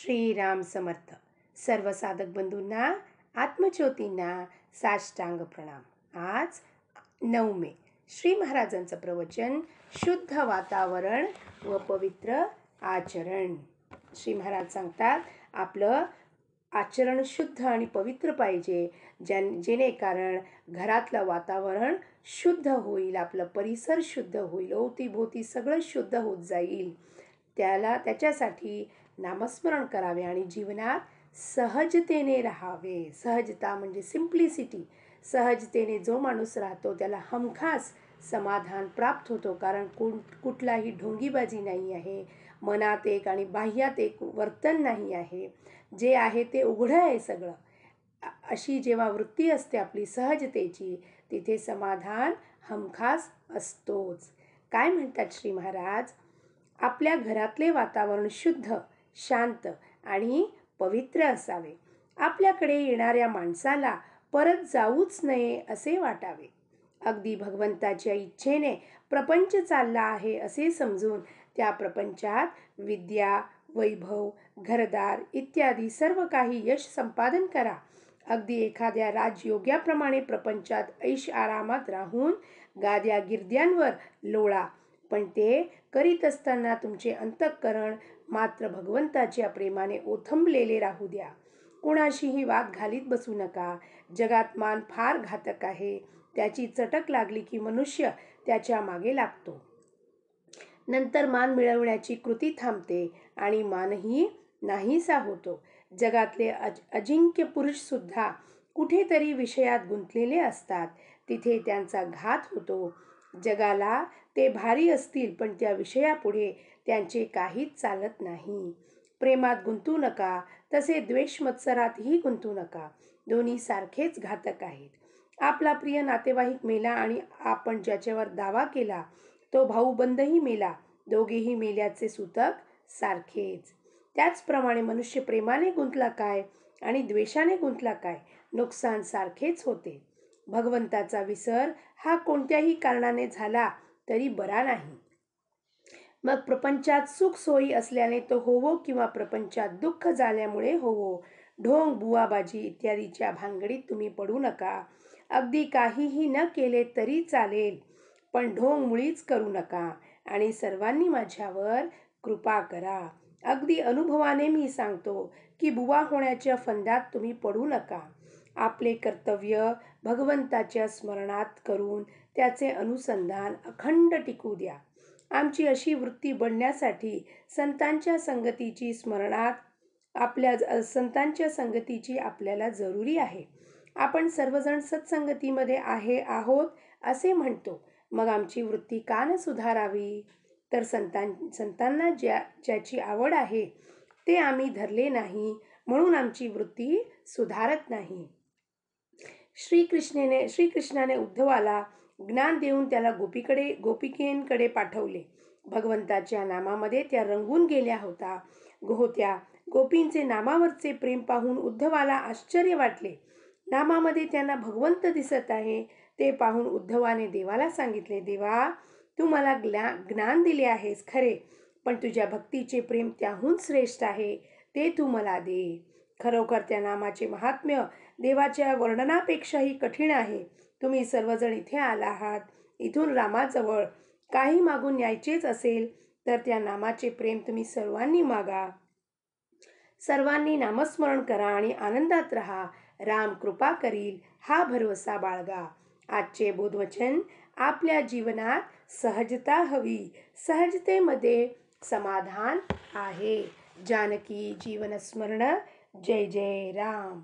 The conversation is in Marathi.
श्रीराम समर्थ. सर्व साधक बंधूंना, आत्मज्योतींना साष्टांग प्रणाम. आज 9 मे. श्री महाराजांचं प्रवचन, शुद्ध वातावरण व पवित्र आचरण. श्री महाराज सांगतात, आपलं आचरण शुद्ध आणि पवित्र पाहिजे, जेणेकारण घरातलं वातावरण शुद्ध होईल, आपलं परिसर शुद्ध होईल, अवतीभोवती सगळं शुद्ध होत जाईल. त्याच्यासाठी नामस्मरण करावे आणि जीवनात सहजतेने राहावे. सहजता म्हणजे सिम्प्लिसिटी. सहजतेने जो माणूस राहतो त्याला हमखास समाधान प्राप्त होतो, कारण कुठलाही ढोंगीबाजी नाही आहे, मनात एक आणि बाह्यात एक वर्तन नाही आहे, जे आहे ते उघडं आहे सगळं. अशी जेव्हा वृत्ती असते आपली सहजतेची, तिथे समाधान हमखास असतोच. काय म्हणतात श्री महाराज? आपल्या घरातले वातावरण शुद्ध, शांत आणि पवित्र असावे. आपल्याकडे येणाऱ्या माणसाला परत जाऊच नये असे वाटावे. अगदी भगवंताच्या इच्छेने प्रपंच चालला आहे असे समजून त्या प्रपंचात विद्या, वैभव, घरदार इत्यादी सर्व काही यश संपादन करा. अगदी एखाद्या राजयोग्याप्रमाणे प्रपंचात ऐश आरामात राहून गाद्या गिरद्यांवर लोळा, पण ते करीत असताना तुमचे अंतःकरण मात्र भगवंताच्या प्रेमाने ओथंबलेले राहू द्या. कुणाशीही वाद घालीत बसू नका. जगात मान फार घातक आहे. त्याची चटक लागली की मनुष्य त्याच्या मागे लागतो. नंतर मान मिळवण्याची कृती थांबते आणि मानही नाहीसा होतो. जगातले अजिंक्य पुरुष सुद्धा कुठेतरी विषयात गुंतलेले असतात. तिथे त्यांचा घात होतो. जगाला ते भारी असतील, पण त्या विषयापुढे त्यांचे काहीच चालत नाही. प्रेमात गुंतू नका, तसे द्वेष मत्सरातही गुंतू नका. दोन्ही सारखेच घातक आहेत. आपला प्रिय नातेवाईक मेला आणि आपण ज्याच्यावर दावा केला तो भाऊबंधही मेला. दोघेही मेल्याचे सूतक सारखेच. त्याचप्रमाणे मनुष्य प्रेमाने गुंतला काय आणि द्वेषाने गुंतला काय, नुकसान सारखेच होते. भगवंताचा विसर हा कोणत्याही कारणाने झाला तरी बरा नाही. मग प्रपंचात सुख सोयी असल्याने तो होवो किंवा प्रपंचात दुःख झाल्यामुळे होवो, ढोंग, बुवाबाजी इत्यादीच्या भानगडीत तुम्ही पडू नका. अगदी काहीही न केले तरी चालेल, पण ढोंग मुळीच करू नका आणि सर्वांनी माझ्यावर कृपा करा. अगदी अनुभवाने मी सांगतो की बुवा होण्याच्या फंदात तुम्ही पडू नका. आपले कर्तव्य भगवंताच्या स्मरणात करून त्याचे अनुसंधान अखंड टिकू द्या. आमची अशी वृत्ती बनण्यासाठी संतांच्या संगतीची आपल्याला जरुरी आहे. आपण सर्वजण सत्संगतीमध्ये आहोत असे म्हणतो, मग आमची वृत्ती का न सुधारावी? तर संतांना ज्याची आवड आहे ते आम्ही धरले नाही, म्हणून आमची वृत्ती सुधारत नाही. श्रीकृष्णाने उद्धवाला ज्ञान देऊन त्याला गोपिकेंकडे पाठवले. भगवंताच्या नामामध्ये त्या रंगून गेल्या होत्या. गोपींचे नामावरचे प्रेम पाहून उद्धवाला आश्चर्य वाटले. नामामध्ये त्यांना भगवंत दिसत आहे ते पाहून उद्धवाने देवाला सांगितले, देवा, तू मला ज्ञान दिले आहेस खरे, पण तुझ्या भक्तीचे प्रेम त्याहून श्रेष्ठ आहे, ते तू मला दे. खरोखर त्या नामाचे महात्म्य देवाच्या वर्णनापेक्षाही कठीण आहे. तुम्ही सर्वजण इथे आला आहात. इथून रामाजवळ काही मागून न्यायचेच असेल तर त्या नामाचे प्रेम तुम्ही सर्वांनी मागा. सर्वांनी नामस्मरण करा आणि आनंदात राहा. राम कृपा करील हा भरवसा बाळगा. आजचे बोधवचन, आपल्या जीवनात सहजता हवी. सहजतेमध्ये समाधान आहे. जानकी जीवन स्मरण. जय जय राम.